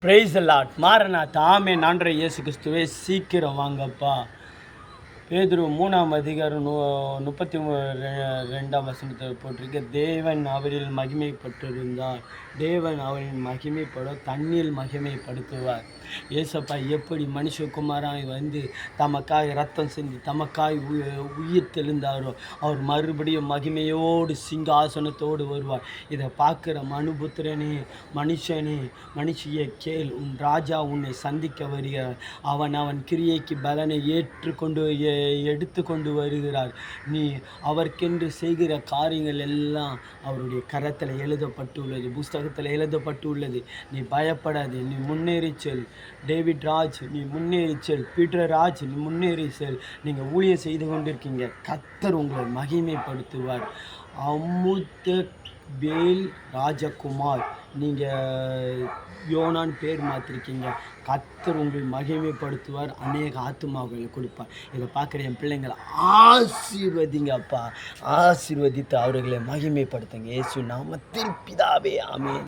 Price the Lord. மாரநாதா. Amen. ஆண்டவரே இயேசு கிறிஸ்துவே சீக்கிரம் வாங்கப்பா. பேதுரு 3ஆம் அதிகாரம் 32ஆம் வசனத்தை போட்டிருக்க. தேவன் அவரில் மகிமைப்பட்டிருந்தார். தேவன் அவரின் மகிமைப்பட தண்ணீர் மகிமைப்படுத்துவார். ஏசப்பா எப்படி மனுஷகுமாராய் வந்து தமக்காய் ரத்தம் சிந்தி தமக்காய் உயிர் தெழுந்தாரோ அவர் மறுபடியும் மகிமையோடு சிங்காசனத்தோடு வருவார். இதை பார்க்குற மனுபுத்திரனே, மனுஷனே, மனுஷியை கேள், உன் ராஜா உன்னை சந்திக்க வருகிறார். அவன் கிரியைக்கு பலனை எடுத்து கொண்டு வருகிறார். நீ அவருக்கென்று செய்கிற காரியங்கள் எல்லாம் அவருடைய கரத்தில் எழுதப்பட்டுள்ளது, புஸ்தகத்தில் எழுதப்பட்டுள்ளது. நீ பயப்படாது, நீ முன்னேறி செல். டேவிட் ராஜ், நீ முன்னேறி செல். பீட்டர் ராஜ், நீ முன்னேறி செல். நீங்கள் ஊழியம் செய்து கொண்டிருக்கீங்க. கர்த்தர் உங்களை மகிமைப்படுத்துவார். அமுத்த வேல் ராஜகுமார், நீங்கள் யோனான் பேர் மாற்றிருக்கீங்க. கர்த்தர் உங்களை மகிமைப்படுத்துவார். அநேக ஆத்துமாக்களை கொடுப்பார். இதை பார்க்குற என் பிள்ளைங்களை ஆசீர்வதிங்க அப்பா. ஆசீர்வதித்து அவர்களை மகிமைப்படுத்துங்க. இயேசு நாமத்தில் பிதாவே, ஆமென்.